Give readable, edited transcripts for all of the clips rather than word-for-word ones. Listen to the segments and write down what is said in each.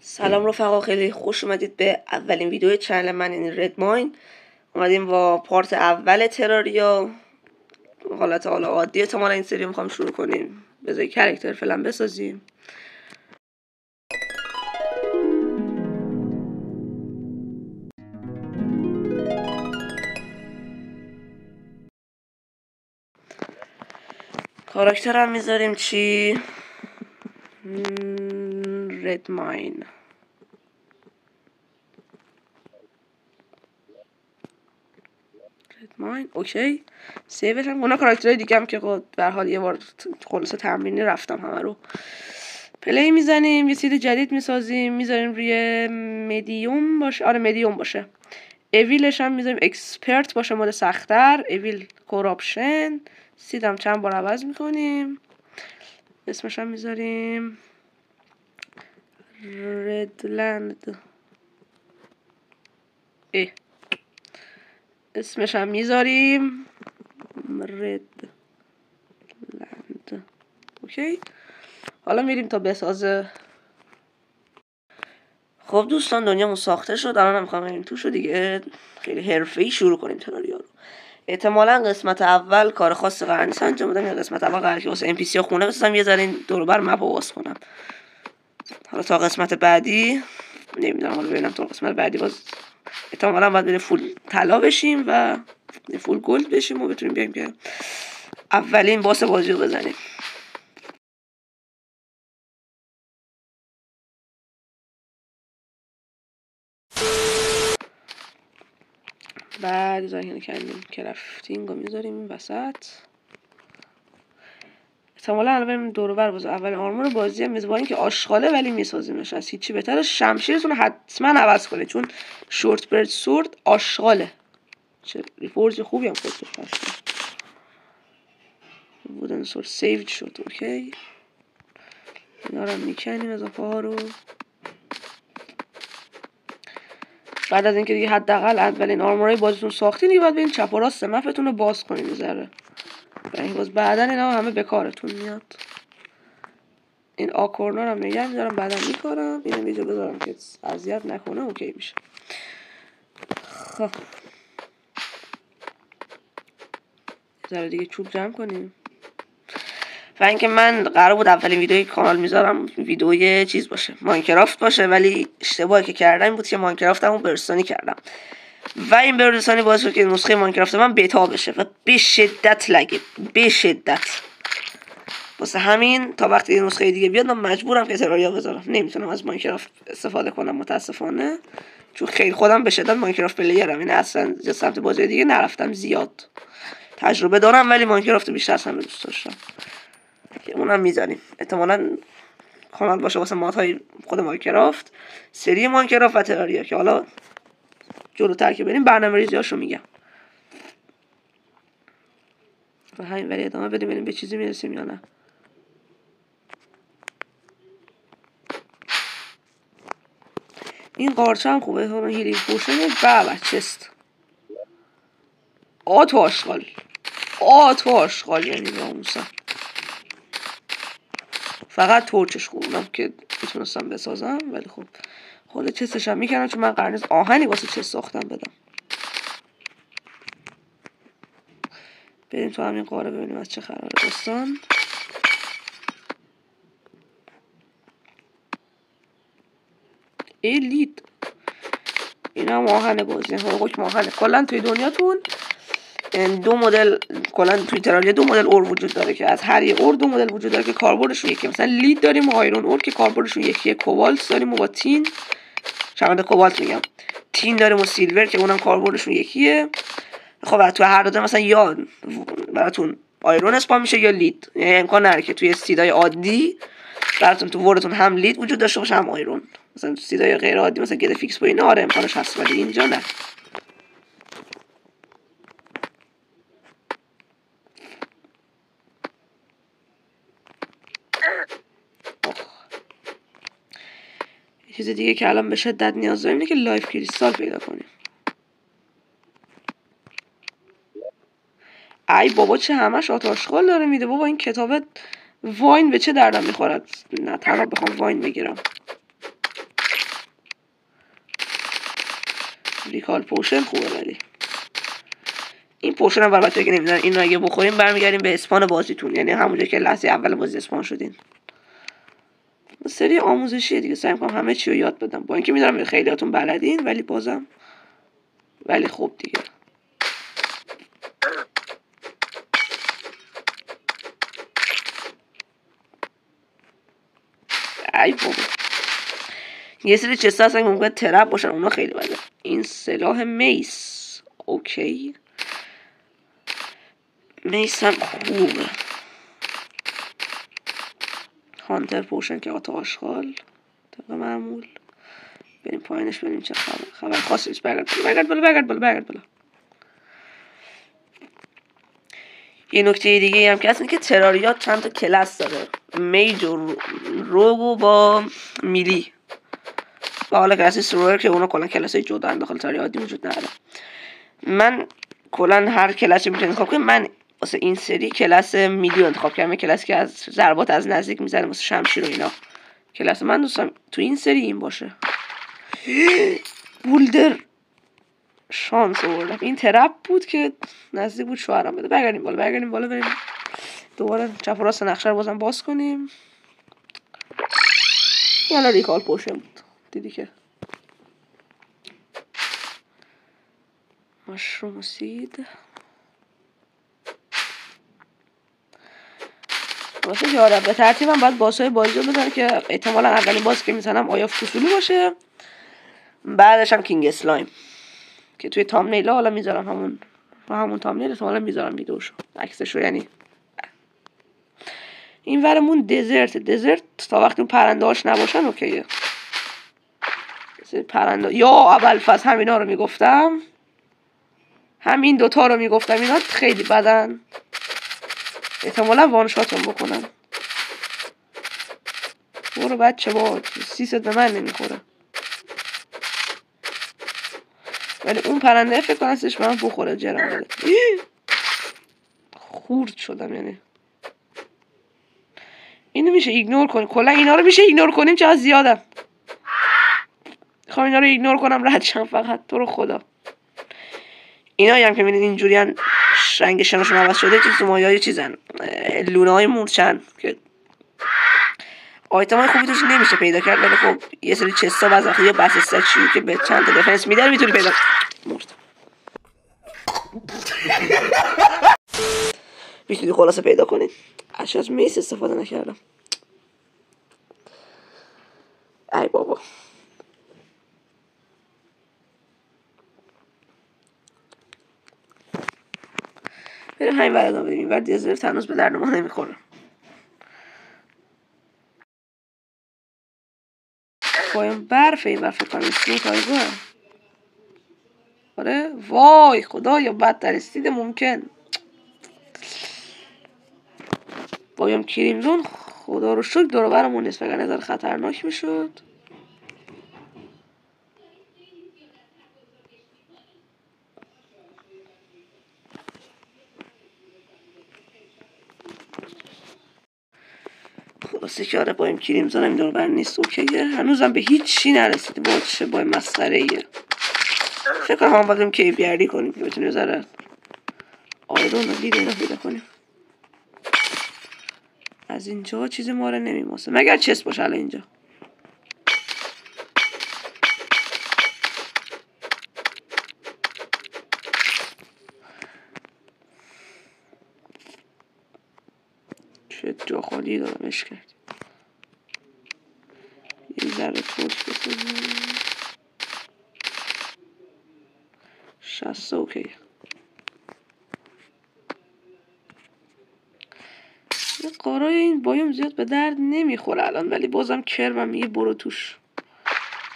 سلام رفقا، خیلی خوش اومدید به اولین ویدیو چنل من، یعنی رد ماین. اومدیم با پارت اول تراریا. حالت حالا عادی احتمالا این سری میخوام شروع کنیم. بذاری کرکتر فعلا بسازیم. کاراکتر هم میذاریم چی؟ رد ماین. اوکی، سیوش هم. اونا کاراکترهای دیگه هم که به هر حال یه بار خلاصه تمرینی رفتم همه رو. پلی میزنیم، یه سید جدید میسازیم، میذاریم روی مدیوم باشه. آره مدیوم باشه. اویلش هم میذاریم اکسپرت باشه، مود سخت‌تر. اویل کوراپشن. سیدم چند بار عوض میکنیم. اسمش هم میذاریم ردلند. اسمش هم میذاریم ردلند. اوکی، حالا میریم تا بسازه. خب دوستان، دنیامون ساخته شد. الان هم میخوام بریم توش دیگه خیلی حرفه‌ای شروع کنیم تراریا رو. احتمالاً قسمت اول کار خاصی قرار نیست انجام بدم. یا قسمت اول قراره که واسه NPC ها خونه بسازم، یه ذره این دور و بر مپ باز کنم. حالا تا قسمت بعدی نمیدونم، حالا ببینم تا قسمت بعدی باز احتمالاً باید بریم فول طلا بشیم و فول گلد بشیم و بتونیم بیایم که اولین باس بازی رو بزنیم. بعد زاین کردیم کرافتینگ رو میذاریم این وسط. احتمالا الان بریم دور و بر باز. اول آرمور بازی هم میزبان این که آشغاله، ولی میسازیمش. از هیچی بهتر. شمشیرتون حتما عوض کنید، چون شورت برد سورد آشغاله. چه ریفورج خوبی هم خودش داشت. بودن سورد سیود شد. اوکی، اینا رو میکنیم اضافه ها رو. بعد از اینکه دیگه حداقل اولین آرمورای بازیتون ساختین، دیگه باید برین چپ و راست مپتون رو باز کنین یه ذره. باز بعدن اینا همه به کارتون میاد. این آکورنا رو هم نگه میدارم، بعدا میکارم. اینم یه جا بذارم که اذیت نکنه. اوکی میشه. خب ذره دیگه چوب جمع کنیم. و اینکه من قرار بود اولین ویدیوی کانال میذارم ویدیوی چیز باشه، ماینکرافت باشه، ولی اشتباهی که کردم این بود که ماینکرافتمو برسانی کردم و این برسانی باعث شد که نسخه ماینکرافت من بتا بشه و به شدت لگه، به شدت. واسه همین تا وقتی نسخه دیگه بیاد من مجبورم که تراریا بذارم. نمیتونم از ماینکرافت استفاده کنم متاسفانه، چون خیلی خودم به شدت ماینکرافت پلیرم. این اصلا سمت بازی دیگه نرفتم، زیاد تجربه دارم، ولی ماینکرافت بیشتر از همه دوست داشتم. که اونم میذاریم احتمالاً کانال باشه واسه مادهای خود ماینکرافت، سری ماینکرافت و تراریا، که حالا جلوتر که بریم برنامه‌ریزیاشو میگم. و همین ولی ادامه بدیم ببینیم به چیزی میرسیم یا نه. این قارچه هم خوبه، اون هیلینگ پوشنه. بله چست آتو آشغال یعنی ناموسا. فقط تورچش خوبم که میتونستم بسازم، ولی خب خود چستش هم میکنم، چون من قرار نیست آهنی واسه چست ساختم بدم. بریم تو همین قاره ببینیم از چه خبره دوستان. لید اینا هم آهن بازی، حکم آهنه. کلا توی دنیاتون دو مدل، کلا توی تراریا دو مدل اور وجود داره که از هر یه اور دو مدل وجود داره که کاربردشون یکیه. مثلا لید داریم و آیرون اور که کاربردشون یکیه. کوبالت داریم و با تین، شامل کوبالت میگم، تین داریم و سیلور که اونم کاربردشون یکیه. خب تو هر دو مثلا یا براتون آیرون اسپان میشه یا لید. یعنی امکان نداره که توی سیدای عادی براتون تو وردتون هم لید وجود داشته باشه هم آیرون. مثلا سیدای غیر عادی مثلا گد فیکس با اینا آره امکانش هست، ولی اینجا نه. چیز دیگه که الان به شدت نیاز داریم اینه که لایف کریستال پیدا کنیم. ای بابا چه همش آتاشغال داره میده بابا. این کتابت واین به چه دردم میخورد. نه تنها بخوام واین بگیرم. ریکال پوشن خوبه، ولی این پوشن هم البته که نمیدونن این رو اگه بخوریم برمیگردیم به اسپان بازیتون، یعنی همونجا که لحظه اول بازی اسپان شدین. سری آموزشیه دیگه، سعی می‌کنم همه چی رو یاد بدم، با اینکه میدونم خیلیاتون بلدین ولی بازم ولی خب دیگه. ای بابا یه سری چستا هستن که ممکنه ترپ باشن، اونا خیلی بده. این سلاح میس اوکی، میس هم خوبه. هانتر پوشن که آتا آشغال طبق معمول. بریم پایینش بریم چه خبر خاصی نیست. برگرد بالا. یه نکته دیگه هم که هست اینه که تراریا چند تا کلاس داره، میج و روگ با میلی و حالا کلاس سرور که اونا کلا کلاس جدا داخل تراریا عادی وجود نداره. من کلا هر کلاسی میتونم انتخاب کنم. من واسه این سری کلاس میلی رو انتخاب کردم، کلاسی که از ضربات از نزدیک میزنه واسه شمشیر و اینا. کلاس من دوستم تو این سری این باشه. بولدر شانس آوردم، این ترپ بود که نزدیک بود شوهرم بده. برگردیم بالا بریم دوباره چپ و راست نقشه رو بازم باز کنیم. یالا ریکال پوشن بود، دیدی که مشروم و سید. واسه که به ترتیبم باید بازهای بازی رو بزنم که احتمالا اولین باز که میزنم آیا فصولی باشه، بعدش هم کینگ اسلایم که توی تامنیل حالا میذارم، همون تامنیل احتمالا میذارم ویدیوشو عکسشو. یعنی این ورمون دزرت تا وقتی اون پرنده هاش نباشن اوکیه. پرنده یا ابوالفضل همینا رو میگفتم، همین دوتا رو میگفتم، اینا خیلی بدن، احتمالا وانشاتون بکنم. برو بچه با سیست به من نمیخوره، ولی اون پرنده فکر کنم سیش به من بخوره. جرم بده خورد شدم. یعنی اینو میشه ایگنور کنیم، کلا اینا رو میشه ایگنور کنیم، چقدر زیادم میخوام اینا رو ایگنور کنم رد شم فقط. تو رو خدا اینا هم که میبینید اینجوری رنگ شناشون عوض شده چیز مایای چیزن، لونه های مورچن که آیتم های خوبی توش نمیشه پیدا کرد، ولی خب یه سری چستا بعضی وقتا یا بس استاچیو که به چند تا دفنس میده میتونی پیدا مرد میتونی خلاصه پیدا کنید. از میس استفاده نکردم. ای بابا بریم همین ور ادامه بدیم. این ور دیزرت هنوز به درد ما نمیخوره. بایم برف این ور فکر کنم اسمی تایگوه. آره وای خدایا بدتر استید ممکن. بایم کریمزون خدا رو شکر دور و برمون نیست، وگرنه نظر خطرناک میشد. خلاصه که آره بایم کریمزون هم دور بر نیست اوکیه. هنوزم به هیچی نرسیدیم. با چه بایم مسخره ایه. فکر کنم هم باید کیف گردی کنیم که بتونیم ذره آیرون و لید اینا پیدا کنیم. از اینجا چیز ما رو نمیماسه مگر چست باشه. الان اینجا چه جا خالی دارمش کرد. یه ذره ترک بسازیم 60 اوکی. قارای این بایم زیاد به درد نمیخوره الان، ولی بازم کرمم میگه برو توش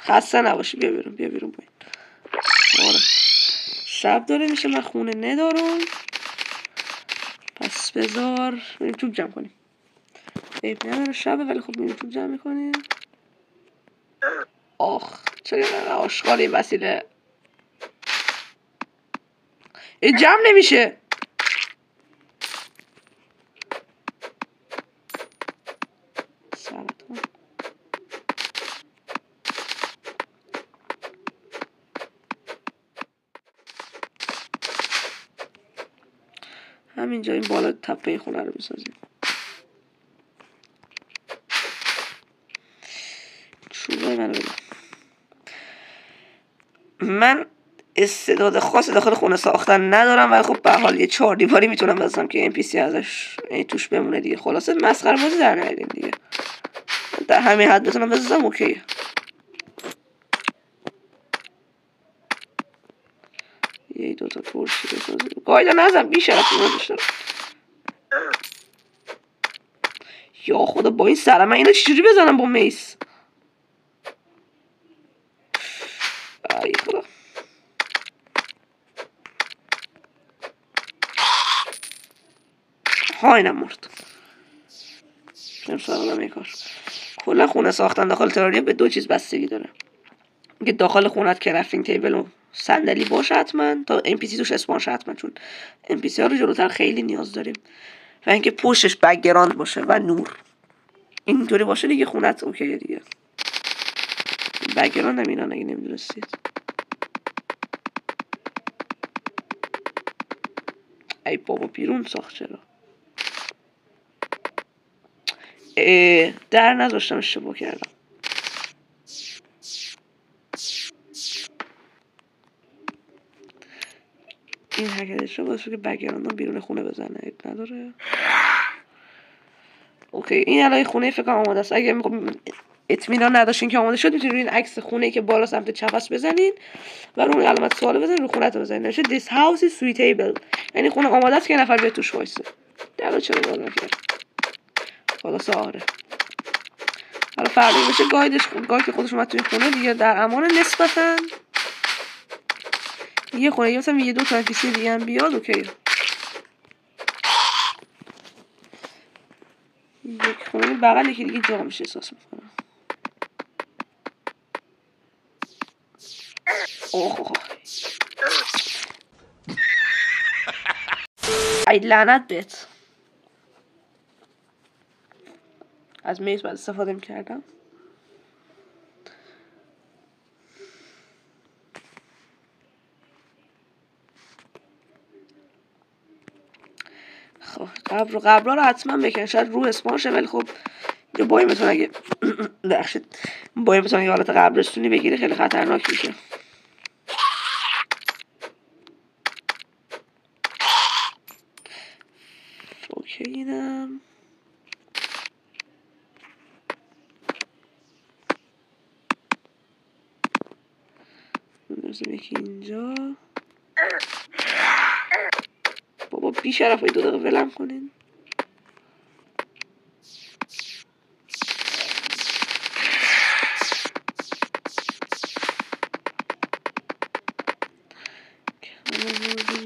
خسته نباشی. بیا بیرون باید. آره شب داره میشه، من خونه ندارم، پس بذار بریم توپ جمع کنیم. عیب نداره شبه، ولی خب بریم توپ جمع میکنیم. آخ چرا آشغال این وسیله جمع نمیشه. سرطان همینجا این بالا تپه خونه رو میسازیم. چوبای منو بده. من استعداد خاصی داخل خونه ساختن ندارم ولی خب به حال یه 4 دیواری میتونم بزنم که NPC ازش توش بمونه دیگه. خلاصه مسخره بازی در نیاریم دیگه. در همین حد بتونم بزنم اوکیه. یه 2 تا ترشی بسازیم. گایدا نزن بی شرف نداشتم. یا خدا با این سر من اینو چجوری بزنم با میس؟ ای خدا. ها اینم مرد. نمی‌فهمم این کار. کلا خونه ساختن داخل تراریا به 2 چیز بستگی داره. که داخل خونت کرافینگ تیبل و صندلی باشه حتما تا NPC توش اسپان شه حتما، چون NPC ها رو جلوتر خیلی نیاز داریم. و اینکه پشتش بک‌گراند باشه و نور. اینطوری باشه دیگه خونت اوکیه دیگه. بک‌گراند هم اینا اگه نمیدونستید. ای بابا بیرون ساخت چرا؟ در نذاشتم اشتباه کردم. این هکرش رو باید که بک‌گراند بیرون خونه بزنه. عیب نداره. اوکی این الان خونه فکر کنم آماده است. اگه اطمینان نداشتین که آماده شد میتونید این عکس خونه که بالا سمت چپ است بزنین و رو علامت سوال بزنین رو خونه تو بزنین. نوشته this house is suitable، یعنی خونه آماده است که یه نفر بیاد توش وایسه. درو چرا باز نکرد؟ خلاص آره. حالا فردا بشه گاید که خودش اومد توی خونه دیگه در امان نسبتا. یه خونه مثلا یه 2 تا NPC دیگه هم بیاد اوکی. یک خونه بغل یکی دیگه جا میشه احساس میکنم. اوه ای لعنت بهت. از میز بعد استفاده میکردم. خب قبرا رو حتما بکن. شاید روح اسپان شه ولی خب اینجا بایی میتونه اگه بخشید بایی میتونه اگه حالت قبرستونی بگیره خیلی خطرناک میشه. اوکی اینم نمیزم یکی اینجا. بابا بی شرف های 2 دقیقه ولم کنین.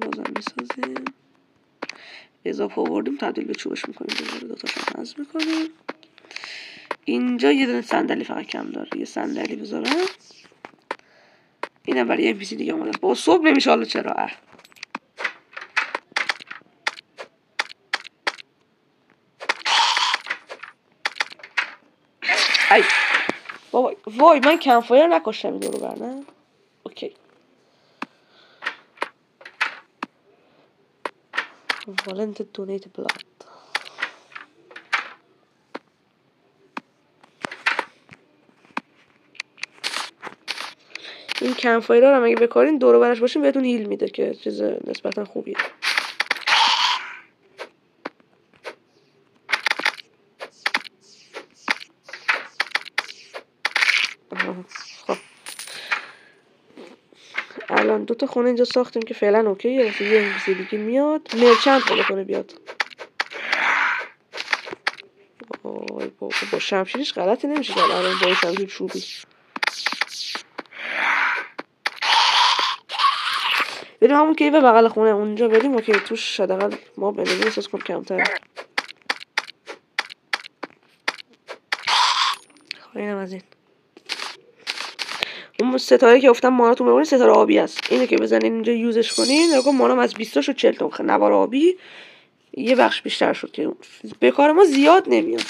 بازم میسازیم. اضافه آوردیم تبدیل به چوبش میکنیم. دوباره 2 تاشم حذف میکنیم. اینجا یه دونه صندلی فقط کم داره. یه صندلی بذارم. اینم برای NPC دیگه اومده. با صبح نمیشه حالا چرا؟ ای بابا وای من کمپایر نکشتم این دورو بر نه. اوکی volunteer donate blood. این کمپایر رو هم اگه بکارین دور و برش باشین بهتون هیل میده که چیز نسبتا خوبیه. خب الان 2 تا خونه اینجا ساختیم که فعلا اوکیه. واسه یه NPC دیگه میاد مرچنت پیدا کنه بیاد. وای بابا با شمشیرش غلطی نمیشه که الان با شمشیر چوبی. بریم همون کیوه بغل خونه اونجا بریم اوکی توش حداقل ما بنزین احساس کنم کمتر. خب اینم از این. اون ستاره که گفتم ماناتون ببرین ستاره آبی است. اینو که بزنین اینجا یوزش کنین نگاه مانام از 20 تا شد 40 تا. نوار آبی یه بخش بیشتر شد که به کار ما زیاد نمیاد.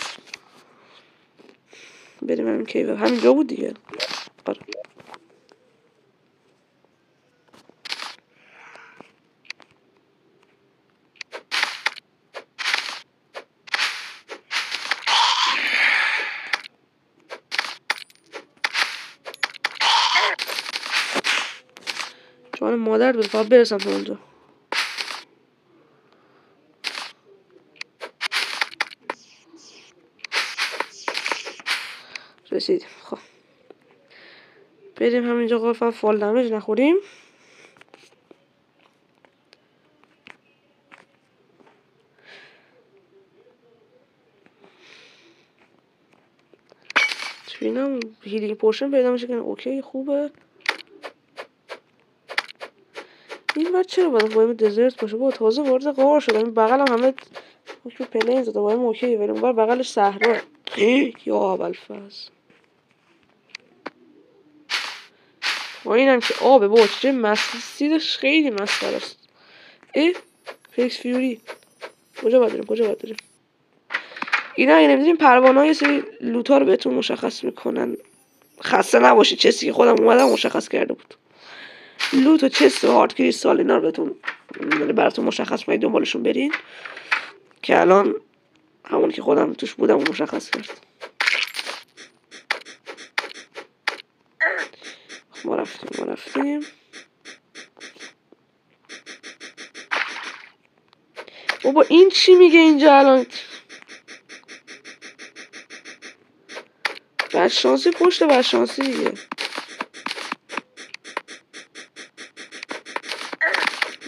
بریم همین کیوه همینجا بود دیگه. آره جان مادر بود فقط برسم تا اونجا. رسیدیم. خب بریم همینجا قرفا فال دمیج نخوریم. اینم هیلینگ پوشن پیدا میشه که اوکی خوبه. این بر چرا باید باید دزرت باشه؟ با تازه وارد غار شده. این بغل هم همه حکم پلین زده باید اوکی، ولی اون بر بغلش صحرا. یا ابوالفضل و اینم که آبه با چه سیدش خیلی مسخره است. فیکس فیوری کجا باید بریم؟ اینا اگه نمیدونیم پروانه ها یه سری لوتا رو بهتون مشخص میکنن. خسته نباشید، چیزی که خودم اومدم مشخص کرده بود. لوت و چست و هارد کریستال اینا رو بهتون براتون مشخص کنید، دنبالشون برین که الان همون که خودم توش بودم مشخص کرد. ما رفتیم بابا این چی میگه اینجا الان؟ بدشانسی پشت بدشانسی دیگه.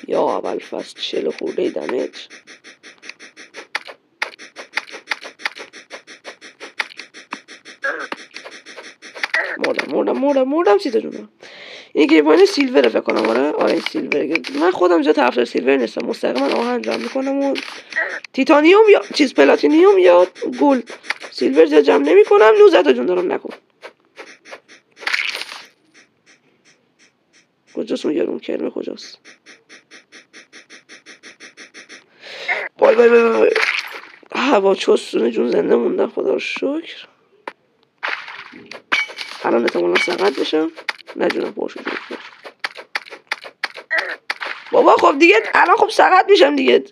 یا ابوالفضل 40 خورده دمج. مردم چیزا جونم. این گریبان سیلوره فکر کنم. آره این سیلوره. من خودم جا طرفدار سیلور نیستم، مستقیما آهن جمع میکنم و تیتانیوم یا چیز پلاتینیوم یا گلد. سیلور زیاد جمع نمیکنم. 19 تا جون دارم نکن. کجاست اون یارو کرمه کجاست؟ وای هوا چستونه جون زنده موندم خدا رو شکر. الان احتمالا سقط بشم. نه جونم باشو بابا خب دیگه الان خب سقط میشم دیگه.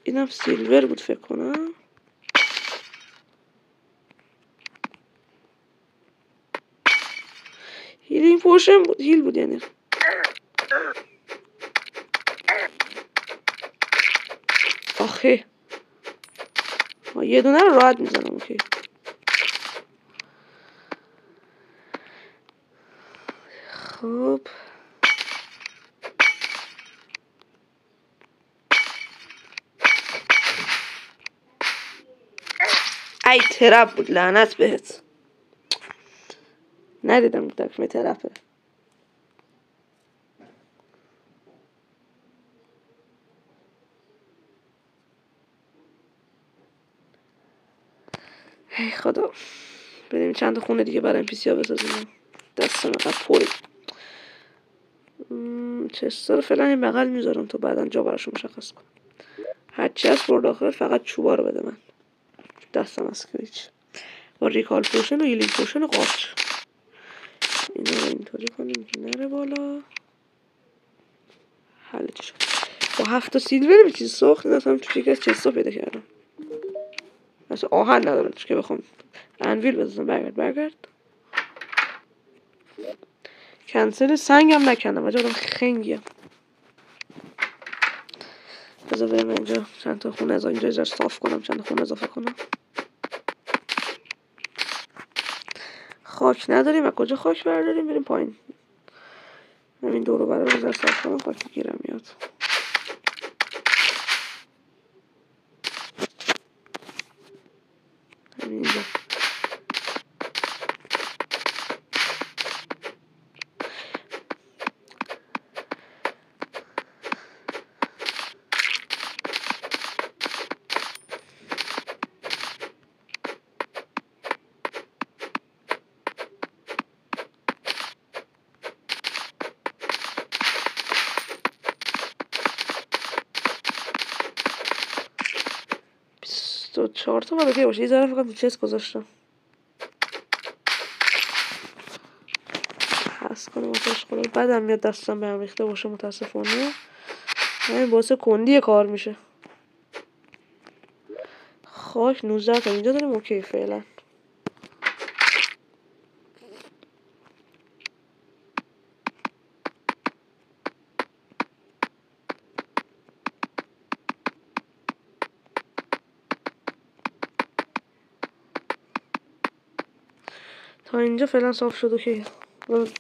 اینم سیلور بود فکر کنم. هیلینگ پوشن بود. هیل بود یعنی. آخه یه دونه رو راحت میزنم. اوکی خب ای ترپ بود لعنت بهت. ندیدم دکمه ترپه. ای خدا بریم چند خونه دیگه برای NPC ها بسازیم. دستم اینقدر پره. چستا رو فعلا این بغل میذارم تا بعدا جا براشو مشخص کنم. هرچی هست برد آخر فقط چوبا رو بده من. دستم از که هیچ. با ریکال پوشن و هیلینگ پوشن و قارچ اینا رو اینطوری کنیم که نره بالا. حل چی شد؟ با 7 سیلور به چیز ساخت دستم تو یکی از چستا پیدا کردم. مثلا آهن ندارم توش که بخوام انویل بزنم. برگرد کنسل سنگم نکندم وجه آدم خنگیم. بذار بریم اینجا چند تا خونه از اینجا صاف کنم، چند خونه اضافه کنم. خاک نداریم و کجا خاک برداریم؟ بریم پایین. همین دورو برای بذار صاف کنم خاک گیرم میاد. همین اینجا تو 4 تا باید باشه. یه ذره فقط تو چست گذاشتم. حس کنم واسهش خدا بدم میاد دستم به هم ریخته باشه متاسفانه. همین باعث کندی کار میشه. خاک 19 تا اینجا داریم اوکی فعلا. تا اینجا فعلا صاف شد. اوکی.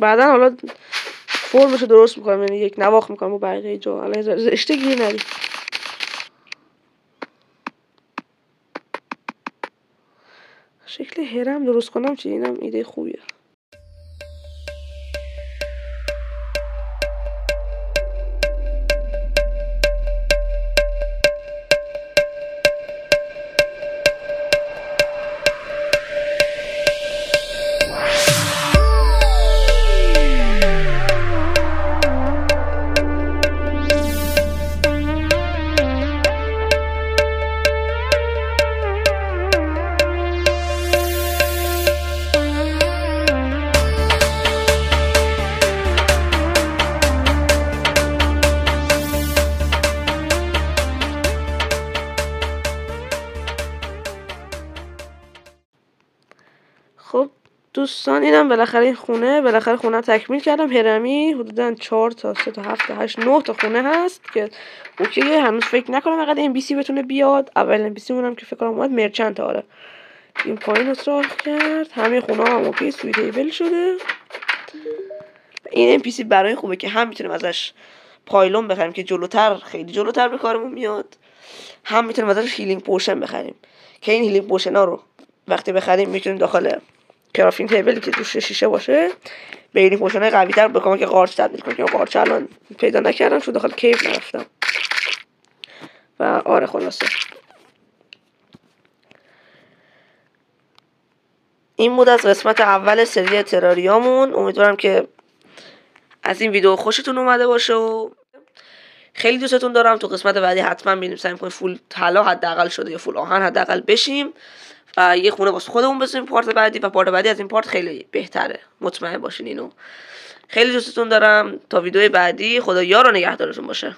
بعدا حالا فرمشو درست میکنم، یعنی یک نواخت میکنم و بقیه جا الان رشته گیر ندیم. شکل هرم درست کنم چی؟ اینم ایده خوبیه. خب دوستان اینم بالاخره این خونه تکمیل کردم. هرمی حدودا 4 تا 3 تا 7 تا 8 9 تا خونه هست که اوکیه. هنوز فکر نکنم انقدر ام بی سی بتونه بیاد. اول ام بی سی مونم که فکر کنم اومد مرچنت. آره این پایین رو سراخ کرد. همه خونه هم اوکی سویتیبل شده. این ام پی سی برای خوبه که هم میتونیم ازش پایلون بخریم که جلوتر خیلی جلوتر به کارمون میاد، هم میتونیم ازش هیلینگ پوشن بخریم که این هیلینگ پوشن ها رو وقتی بخریم میتونیم داخل کرافتینگ تیبلی که توش شیشه باشه به هیلینگ پوشن های قوی تر بکنم که قارچ تبدیل کنم، که قارچ الان پیدا نکردم چون داخل کیو نرفتم. و آره خلاصه این بود از قسمت اول سری تراریامون. امیدوارم که از این ویدیو خوشتون اومده باشه و خیلی دوستتون دارم. تو قسمت بعدی حتما ببینیم سعی کنیم فول طلا حداقل شده یا فول آهن حداقل بشیم و یه خونه واسه خودمون بسازیم پارت بعدی، و پارت بعدی از این پارت خیلی بهتره، مطمئن باشین اینو. خیلی دوستتون دارم. تا ویدیو بعدی خدا یار و نگهدارتون باشه.